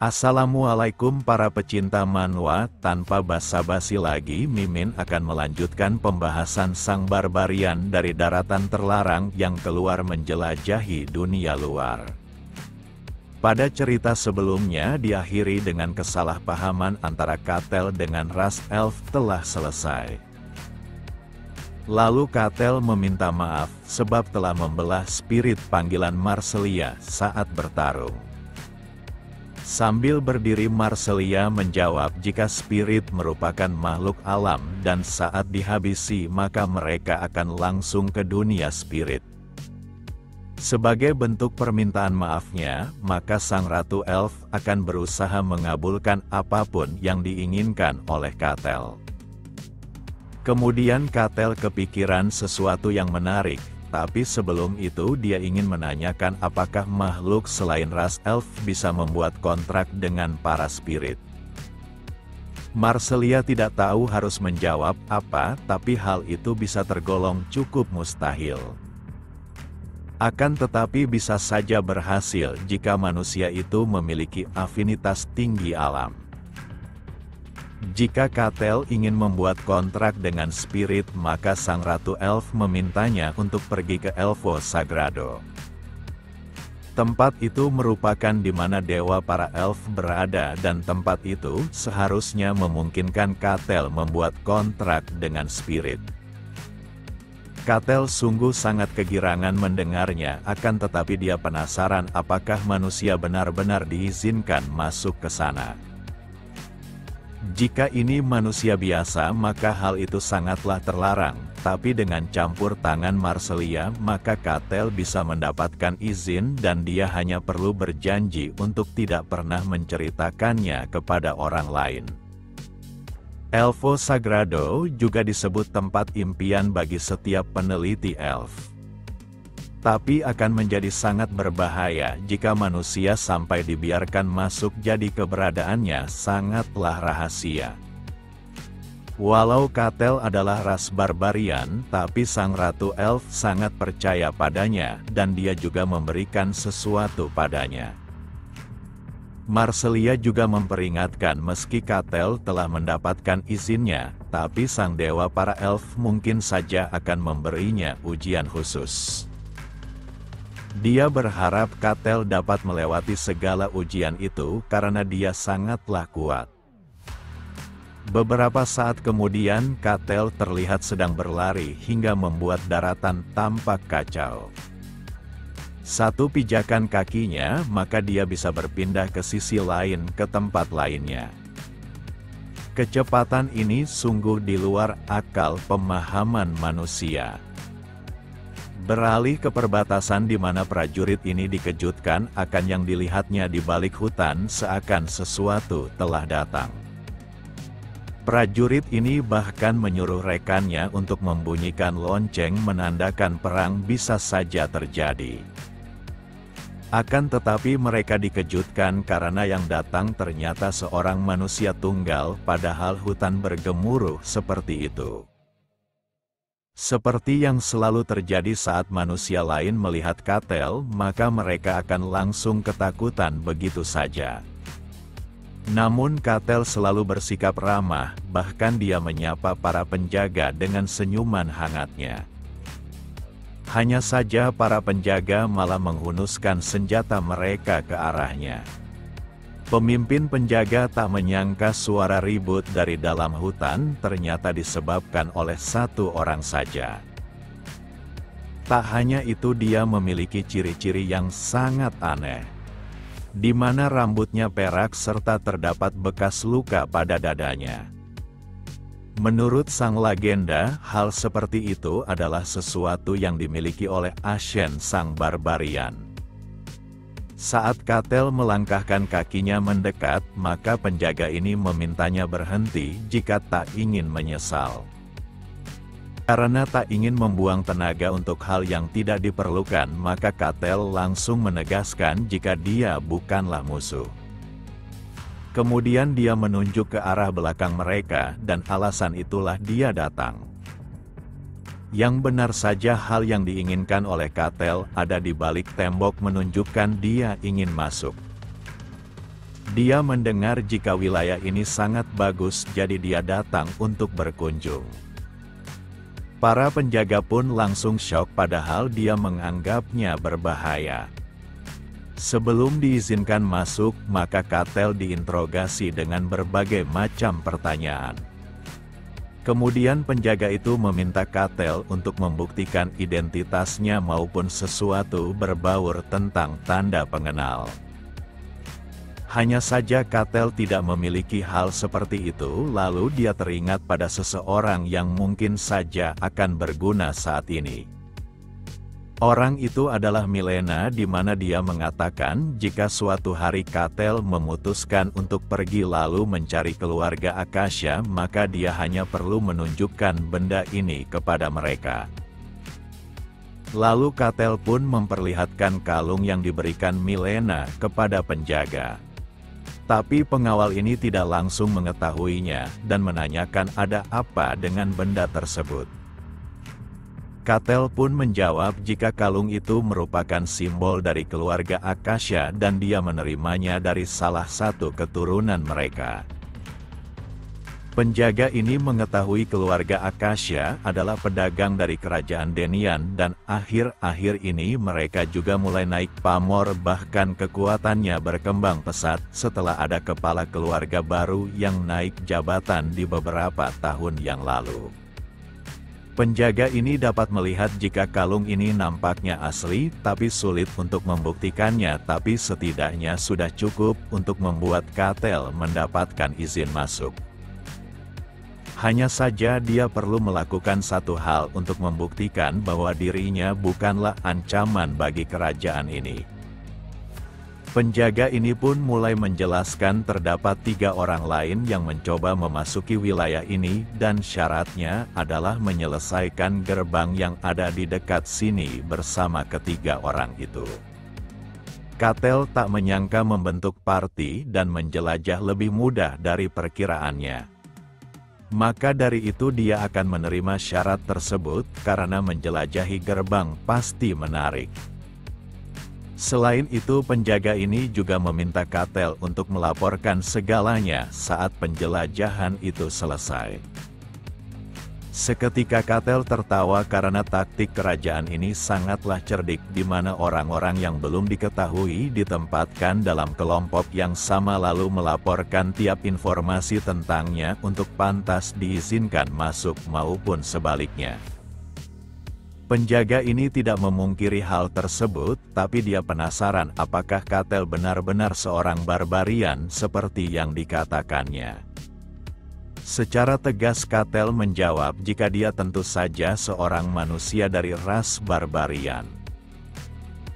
Assalamualaikum para pecinta manhwa, tanpa basa-basi lagi Mimin akan melanjutkan pembahasan sang barbarian dari daratan terlarang yang keluar menjelajahi dunia luar. Pada cerita sebelumnya diakhiri dengan kesalahpahaman antara Cattell dengan ras elf telah selesai. Lalu Cattell meminta maaf sebab telah membelah spirit panggilan Marcelia saat bertarung. Sambil berdiri Marcelia menjawab jika spirit merupakan makhluk alam dan saat dihabisi maka mereka akan langsung ke dunia spirit. Sebagai bentuk permintaan maafnya, maka sang Ratu Elf akan berusaha mengabulkan apapun yang diinginkan oleh Cattell. Kemudian Cattell kepikiran sesuatu yang menarik. Tapi sebelum itu dia ingin menanyakan apakah makhluk selain ras elf bisa membuat kontrak dengan para spirit. Marcelia tidak tahu harus menjawab apa, tapi hal itu bisa tergolong cukup mustahil. Akan tetapi bisa saja berhasil jika manusia itu memiliki afinitas tinggi alam. Jika Cattell ingin membuat kontrak dengan spirit maka sang Ratu Elf memintanya untuk pergi ke Elfo Sagrado. Tempat itu merupakan di mana dewa para elf berada dan tempat itu seharusnya memungkinkan Cattell membuat kontrak dengan spirit. Cattell sungguh sangat kegirangan mendengarnya, akan tetapi dia penasaran apakah manusia benar-benar diizinkan masuk ke sana. Jika ini manusia biasa maka hal itu sangatlah terlarang, tapi dengan campur tangan Marcelia maka Cattell bisa mendapatkan izin dan dia hanya perlu berjanji untuk tidak pernah menceritakannya kepada orang lain. Elfo Sagrado juga disebut tempat impian bagi setiap peneliti elf. Tapi akan menjadi sangat berbahaya jika manusia sampai dibiarkan masuk, jadi keberadaannya sangatlah rahasia. Walau Cattell adalah ras barbarian, tapi sang Ratu Elf sangat percaya padanya dan dia juga memberikan sesuatu padanya. Marcelia juga memperingatkan meski Cattell telah mendapatkan izinnya, tapi sang dewa para elf mungkin saja akan memberinya ujian khusus. Dia berharap Cattell dapat melewati segala ujian itu karena dia sangatlah kuat. Beberapa saat kemudian Cattell terlihat sedang berlari hingga membuat daratan tampak kacau. Satu pijakan kakinya maka dia bisa berpindah ke sisi lain ke tempat lainnya. Kecepatan ini sungguh di luar akal pemahaman manusia. Beralih ke perbatasan di mana prajurit ini dikejutkan akan yang dilihatnya di balik hutan seakan sesuatu telah datang. Prajurit ini bahkan menyuruh rekannya untuk membunyikan lonceng menandakan perang bisa saja terjadi. Akan tetapi mereka dikejutkan karena yang datang ternyata seorang manusia tunggal padahal hutan bergemuruh seperti itu. Seperti yang selalu terjadi saat manusia lain melihat Cattell, maka mereka akan langsung ketakutan begitu saja. Namun Cattell selalu bersikap ramah, bahkan dia menyapa para penjaga dengan senyuman hangatnya. Hanya saja para penjaga malah menghunuskan senjata mereka ke arahnya. Pemimpin penjaga tak menyangka suara ribut dari dalam hutan ternyata disebabkan oleh satu orang saja. Tak hanya itu, dia memiliki ciri-ciri yang sangat aneh, di mana rambutnya perak serta terdapat bekas luka pada dadanya. Menurut sang legenda, hal seperti itu adalah sesuatu yang dimiliki oleh Ashen sang barbarian. Saat Cattell melangkahkan kakinya mendekat, maka penjaga ini memintanya berhenti jika tak ingin menyesal. Karena tak ingin membuang tenaga untuk hal yang tidak diperlukan, maka Cattell langsung menegaskan jika dia bukanlah musuh. Kemudian dia menunjuk ke arah belakang mereka, dan alasan itulah dia datang. Yang benar saja hal yang diinginkan oleh Cattell ada di balik tembok menunjukkan dia ingin masuk. Dia mendengar jika wilayah ini sangat bagus, jadi dia datang untuk berkunjung. Para penjaga pun langsung syok padahal dia menganggapnya berbahaya. Sebelum diizinkan masuk, maka Cattell diinterogasi dengan berbagai macam pertanyaan. Kemudian penjaga itu meminta Cattell untuk membuktikan identitasnya maupun sesuatu berbaur tentang tanda pengenal. Hanya saja Cattell tidak memiliki hal seperti itu, lalu dia teringat pada seseorang yang mungkin saja akan berguna saat ini. Orang itu adalah Milena, di mana dia mengatakan jika suatu hari Cattell memutuskan untuk pergi lalu mencari keluarga Akasha, maka dia hanya perlu menunjukkan benda ini kepada mereka. Lalu Cattell pun memperlihatkan kalung yang diberikan Milena kepada penjaga. Tapi pengawal ini tidak langsung mengetahuinya, dan menanyakan ada apa dengan benda tersebut. Cattell pun menjawab jika kalung itu merupakan simbol dari keluarga Akasha dan dia menerimanya dari salah satu keturunan mereka. Penjaga ini mengetahui keluarga Akasha adalah pedagang dari kerajaan Denian dan akhir-akhir ini mereka juga mulai naik pamor, bahkan kekuatannya berkembang pesat setelah ada kepala keluarga baru yang naik jabatan di beberapa tahun yang lalu. Penjaga ini dapat melihat jika kalung ini nampaknya asli, tapi sulit untuk membuktikannya, tapi setidaknya sudah cukup untuk membuat Cattell mendapatkan izin masuk. Hanya saja dia perlu melakukan satu hal untuk membuktikan bahwa dirinya bukanlah ancaman bagi kerajaan ini. Penjaga ini pun mulai menjelaskan terdapat 3 orang lain yang mencoba memasuki wilayah ini dan syaratnya adalah menyelesaikan gerbang yang ada di dekat sini bersama ketiga orang itu. Cattell tak menyangka membentuk party dan menjelajah lebih mudah dari perkiraannya. Maka dari itu dia akan menerima syarat tersebut, karena menjelajahi gerbang pasti menarik. Selain itu penjaga ini juga meminta Cattell untuk melaporkan segalanya saat penjelajahan itu selesai. Seketika Cattell tertawa karena taktik kerajaan ini sangatlah cerdik, di mana orang-orang yang belum diketahui ditempatkan dalam kelompok yang sama lalu melaporkan tiap informasi tentangnya untuk pantas diizinkan masuk maupun sebaliknya. Penjaga ini tidak memungkiri hal tersebut, tapi dia penasaran apakah Cattell benar-benar seorang barbarian seperti yang dikatakannya. Secara tegas Cattell menjawab jika dia tentu saja seorang manusia dari ras barbarian.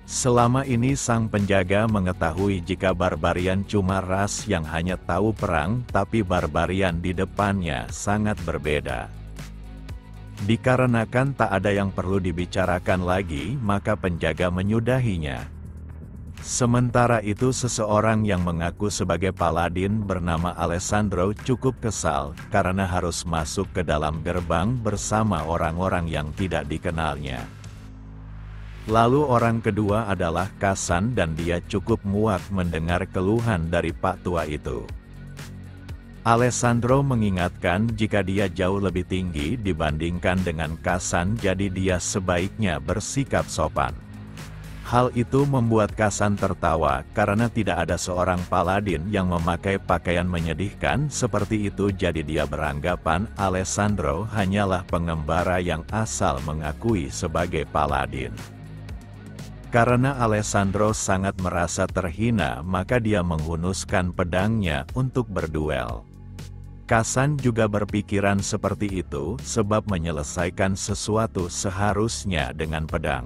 Selama ini sang penjaga mengetahui jika barbarian cuma ras yang hanya tahu perang, tapi barbarian di depannya sangat berbeda. Dikarenakan tak ada yang perlu dibicarakan lagi, maka penjaga menyudahinya. Sementara itu seseorang yang mengaku sebagai paladin bernama Alessandro cukup kesal karena harus masuk ke dalam gerbang bersama orang-orang yang tidak dikenalnya. Lalu orang kedua adalah Kasan dan dia cukup muak mendengar keluhan dari Pak Tua itu. Alessandro mengingatkan jika dia jauh lebih tinggi dibandingkan dengan Kasan, jadi dia sebaiknya bersikap sopan. Hal itu membuat Kasan tertawa karena tidak ada seorang paladin yang memakai pakaian menyedihkan seperti itu, jadi dia beranggapan Alessandro hanyalah pengembara yang asal mengakui sebagai paladin. Karena Alessandro sangat merasa terhina, maka dia menghunuskan pedangnya untuk berduel. Kasan juga berpikiran seperti itu, sebab menyelesaikan sesuatu seharusnya dengan pedang.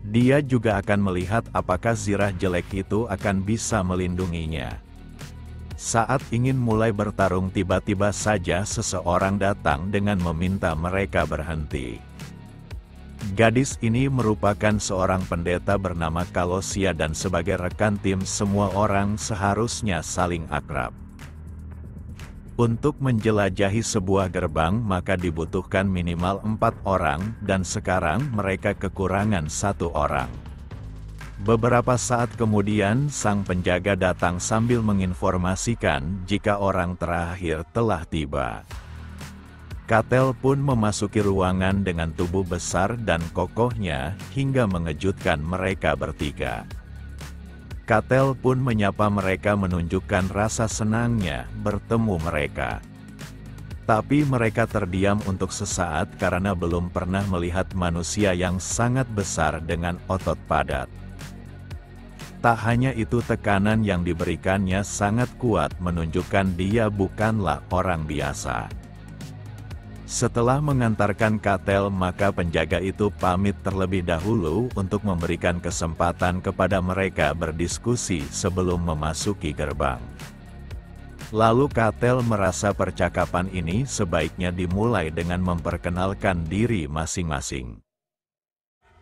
Dia juga akan melihat apakah zirah jelek itu akan bisa melindunginya. Saat ingin mulai bertarung tiba-tiba saja seseorang datang dengan meminta mereka berhenti. Gadis ini merupakan seorang pendeta bernama Kalosia dan sebagai rekan tim semua orang seharusnya saling akrab. Untuk menjelajahi sebuah gerbang maka dibutuhkan minimal 4 orang, dan sekarang mereka kekurangan 1 orang. Beberapa saat kemudian sang penjaga datang sambil menginformasikan jika orang terakhir telah tiba. Katel pun memasuki ruangan dengan tubuh besar dan kokohnya hingga mengejutkan mereka bertiga. Katel pun menyapa mereka menunjukkan rasa senangnya bertemu mereka. Tapi mereka terdiam untuk sesaat karena belum pernah melihat manusia yang sangat besar dengan otot padat. Tak hanya itu, tekanan yang diberikannya sangat kuat menunjukkan dia bukanlah orang biasa. Setelah mengantarkan Katel, maka penjaga itu pamit terlebih dahulu untuk memberikan kesempatan kepada mereka berdiskusi sebelum memasuki gerbang. Lalu Katel merasa percakapan ini sebaiknya dimulai dengan memperkenalkan diri masing-masing.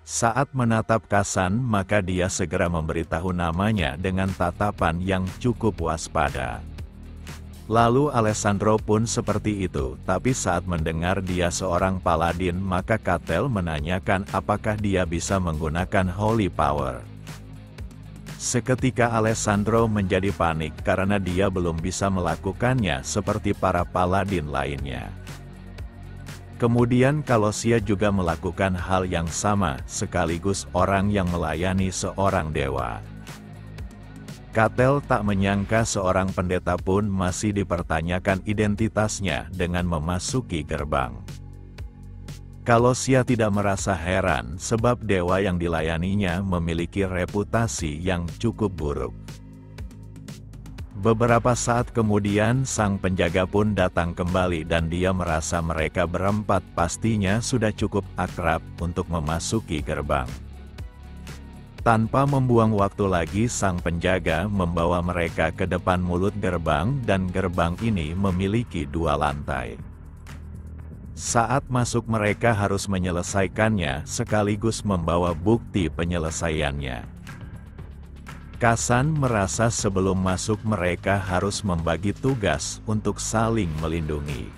Saat menatap Kasan, maka dia segera memberitahu namanya dengan tatapan yang cukup waspada. Lalu Alessandro pun seperti itu, tapi saat mendengar dia seorang paladin, maka Katel menanyakan apakah dia bisa menggunakan Holy Power. Seketika Alessandro menjadi panik karena dia belum bisa melakukannya seperti para paladin lainnya. Kemudian Kalosia juga melakukan hal yang sama, sekaligus orang yang melayani seorang dewa. Katel tak menyangka seorang pendeta pun masih dipertanyakan identitasnya dengan memasuki gerbang. Kalosia tidak merasa heran sebab dewa yang dilayaninya memiliki reputasi yang cukup buruk. Beberapa saat kemudian sang penjaga pun datang kembali dan dia merasa mereka berempat pastinya sudah cukup akrab untuk memasuki gerbang. Tanpa membuang waktu lagi, sang penjaga membawa mereka ke depan mulut gerbang dan gerbang ini memiliki 2 lantai. Saat masuk mereka harus menyelesaikannya sekaligus membawa bukti penyelesaiannya. Kasan merasa sebelum masuk mereka harus membagi tugas untuk saling melindungi.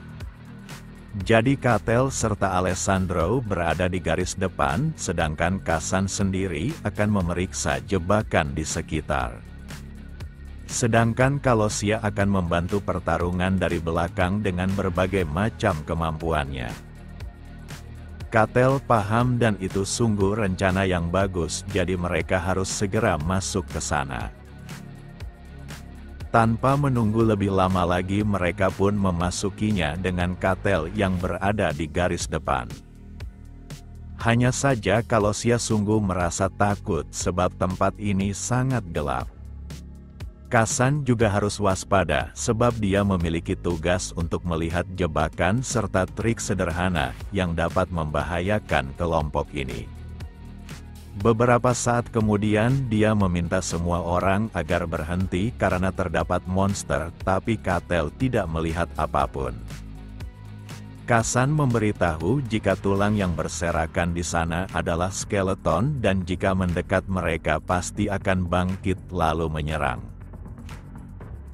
Jadi Katel serta Alessandro berada di garis depan, sedangkan Kasan sendiri akan memeriksa jebakan di sekitar. Sedangkan Kalosia akan membantu pertarungan dari belakang dengan berbagai macam kemampuannya. Katel paham dan itu sungguh rencana yang bagus, jadi mereka harus segera masuk ke sana. Tanpa menunggu lebih lama lagi mereka pun memasukinya dengan Katel yang berada di garis depan. Hanya saja Kalosia sungguh merasa takut sebab tempat ini sangat gelap. Kasan juga harus waspada sebab dia memiliki tugas untuk melihat jebakan serta trik sederhana yang dapat membahayakan kelompok ini. Beberapa saat kemudian dia meminta semua orang agar berhenti karena terdapat monster, tapi Katel tidak melihat apapun. Kasan memberitahu jika tulang yang berserakan di sana adalah skeleton dan jika mendekat mereka pasti akan bangkit lalu menyerang.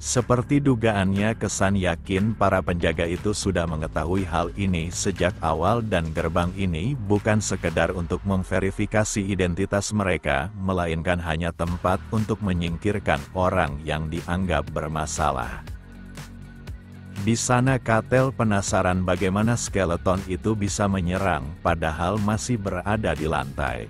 Seperti dugaannya, Kasan yakin para penjaga itu sudah mengetahui hal ini sejak awal dan gerbang ini bukan sekedar untuk memverifikasi identitas mereka, melainkan hanya tempat untuk menyingkirkan orang yang dianggap bermasalah. Di sana Katel penasaran bagaimana skeleton itu bisa menyerang padahal masih berada di lantai.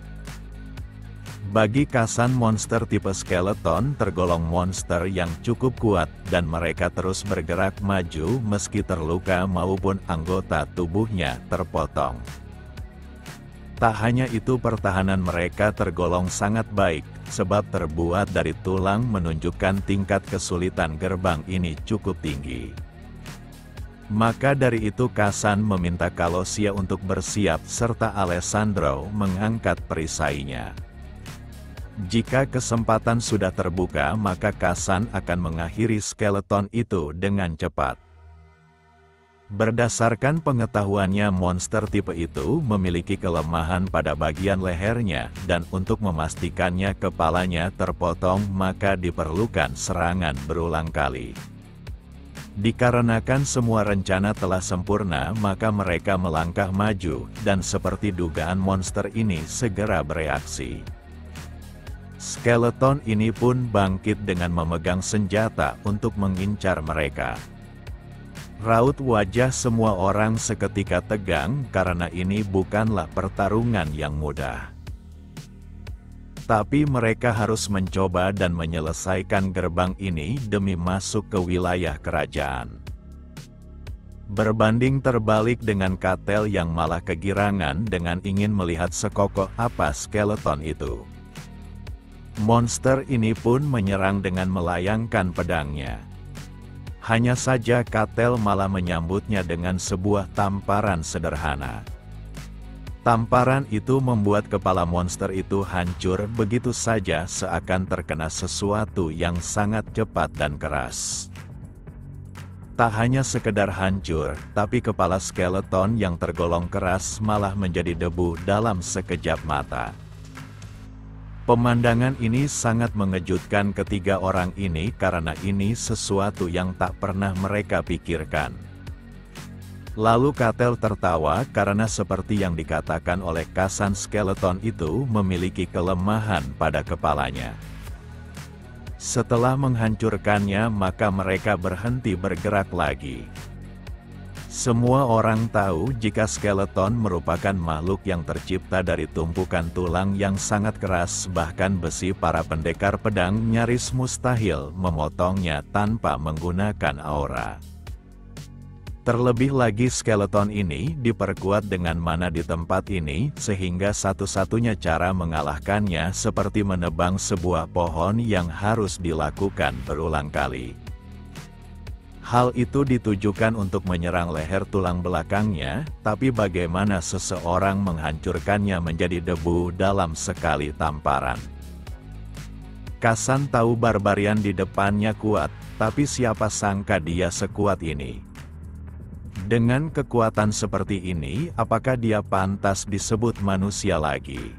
Bagi Kasan, monster tipe skeleton tergolong monster yang cukup kuat dan mereka terus bergerak maju meski terluka maupun anggota tubuhnya terpotong. Tak hanya itu, pertahanan mereka tergolong sangat baik, sebab terbuat dari tulang menunjukkan tingkat kesulitan gerbang ini cukup tinggi. Maka dari itu Kasan meminta Kalosia untuk bersiap serta Alessandro mengangkat perisainya. Jika kesempatan sudah terbuka maka Kasan akan mengakhiri skeleton itu dengan cepat. Berdasarkan pengetahuannya, monster tipe itu memiliki kelemahan pada bagian lehernya dan untuk memastikannya kepalanya terpotong maka diperlukan serangan berulang kali. Dikarenakan semua rencana telah sempurna maka mereka melangkah maju dan seperti dugaan monster ini segera bereaksi. Skeleton ini pun bangkit dengan memegang senjata untuk mengincar mereka. Raut wajah semua orang seketika tegang karena ini bukanlah pertarungan yang mudah. Tapi mereka harus mencoba dan menyelesaikan gerbang ini demi masuk ke wilayah kerajaan. Berbanding terbalik dengan Katel yang malah kegirangan dengan ingin melihat sekokoh apa skeleton itu. Monster ini pun menyerang dengan melayangkan pedangnya. Hanya saja Katel malah menyambutnya dengan sebuah tamparan sederhana. Tamparan itu membuat kepala monster itu hancur begitu saja seakan terkena sesuatu yang sangat cepat dan keras. Tak hanya sekedar hancur, tapi kepala skeleton yang tergolong keras malah menjadi debu dalam sekejap mata. Pemandangan ini sangat mengejutkan ketiga orang ini karena ini sesuatu yang tak pernah mereka pikirkan. Lalu Katel tertawa karena seperti yang dikatakan oleh Kasan skeleton itu memiliki kelemahan pada kepalanya. Setelah menghancurkannya maka mereka berhenti bergerak lagi. Semua orang tahu jika skeleton merupakan makhluk yang tercipta dari tumpukan tulang yang sangat keras, bahkan besi para pendekar pedang nyaris mustahil memotongnya tanpa menggunakan aura. Terlebih lagi skeleton ini diperkuat dengan mana di tempat ini sehingga satu-satunya cara mengalahkannya seperti menebang sebuah pohon yang harus dilakukan berulang kali. Hal itu ditujukan untuk menyerang leher tulang belakangnya, tapi bagaimana seseorang menghancurkannya menjadi debu dalam sekali tamparan. Kasan tahu barbarian di depannya kuat, tapi siapa sangka dia sekuat ini. Dengan kekuatan seperti ini, apakah dia pantas disebut manusia lagi?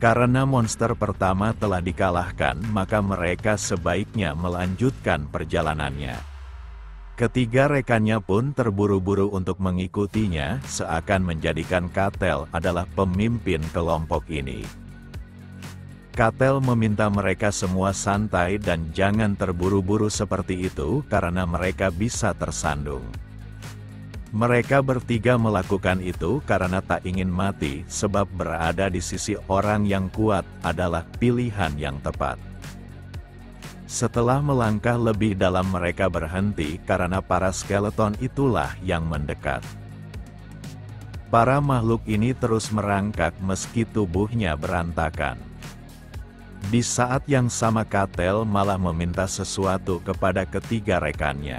Karena monster pertama telah dikalahkan, maka mereka sebaiknya melanjutkan perjalanannya. Ketiga rekannya pun terburu-buru untuk mengikutinya, seakan menjadikan Katel adalah pemimpin kelompok ini. Katel meminta mereka semua santai dan jangan terburu-buru seperti itu karena mereka bisa tersandung. Mereka bertiga melakukan itu karena tak ingin mati, sebab berada di sisi orang yang kuat adalah pilihan yang tepat. Setelah melangkah lebih dalam mereka berhenti karena para skeleton itulah yang mendekat. Para makhluk ini terus merangkak meski tubuhnya berantakan. Di saat yang sama Katel malah meminta sesuatu kepada ketiga rekannya.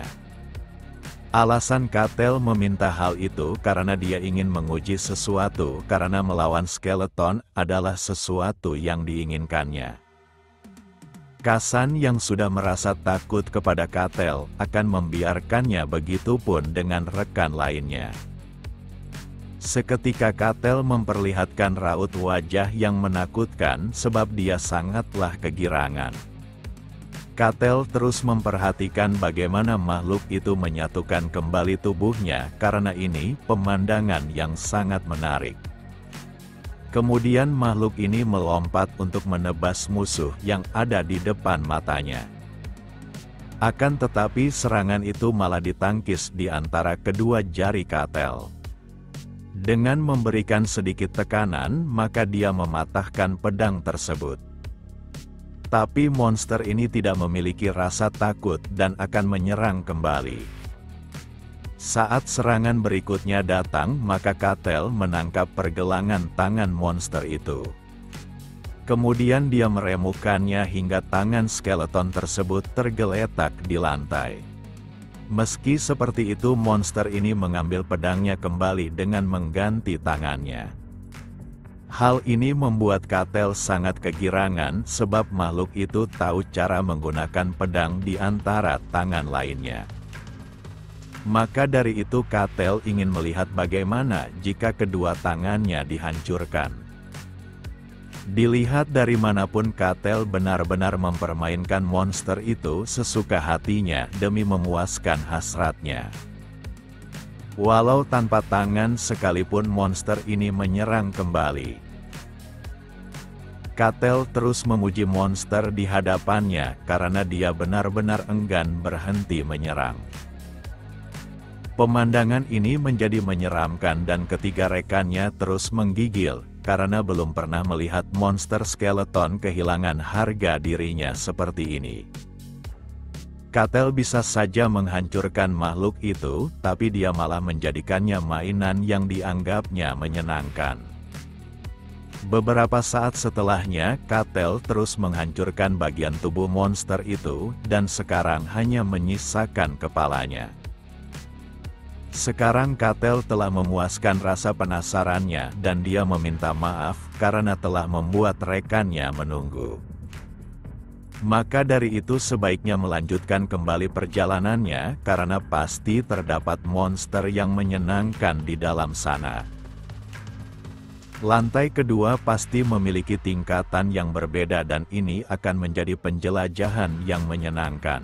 Alasan Katel meminta hal itu karena dia ingin menguji sesuatu karena melawan skeleton adalah sesuatu yang diinginkannya. Kasan yang sudah merasa takut kepada Katel akan membiarkannya, begitupun dengan rekan lainnya. Seketika Katel memperlihatkan raut wajah yang menakutkan sebab dia sangatlah kegirangan. Katel terus memperhatikan bagaimana makhluk itu menyatukan kembali tubuhnya karena ini pemandangan yang sangat menarik. Kemudian makhluk ini melompat untuk menebas musuh yang ada di depan matanya. Akan tetapi serangan itu malah ditangkis di antara kedua jari Katel. Dengan memberikan sedikit tekanan, maka dia mematahkan pedang tersebut. Tapi monster ini tidak memiliki rasa takut dan akan menyerang kembali. Saat serangan berikutnya datang, maka Katel menangkap pergelangan tangan monster itu. Kemudian dia meremukannya hingga tangan skeleton tersebut tergeletak di lantai. Meski seperti itu, monster ini mengambil pedangnya kembali dengan mengganti tangannya. Hal ini membuat Katel sangat kegirangan sebab makhluk itu tahu cara menggunakan pedang di antara tangan lainnya. Maka dari itu Katel ingin melihat bagaimana jika kedua tangannya dihancurkan. Dilihat dari manapun Katel benar-benar mempermainkan monster itu sesuka hatinya demi memuaskan hasratnya. Walau tanpa tangan sekalipun monster ini menyerang kembali. Katel terus memuji monster di hadapannya karena dia benar-benar enggan berhenti menyerang. Pemandangan ini menjadi menyeramkan dan ketiga rekannya terus menggigil, karena belum pernah melihat monster skeleton kehilangan harga dirinya seperti ini. Katel bisa saja menghancurkan makhluk itu, tapi dia malah menjadikannya mainan yang dianggapnya menyenangkan. Beberapa saat setelahnya, Katel terus menghancurkan bagian tubuh monster itu, dan sekarang hanya menyisakan kepalanya. Sekarang Katel telah memuaskan rasa penasarannya dan dia meminta maaf karena telah membuat rekannya menunggu. Maka dari itu sebaiknya melanjutkan kembali perjalanannya karena pasti terdapat monster yang menyenangkan di dalam sana. Lantai kedua pasti memiliki tingkatan yang berbeda dan ini akan menjadi penjelajahan yang menyenangkan.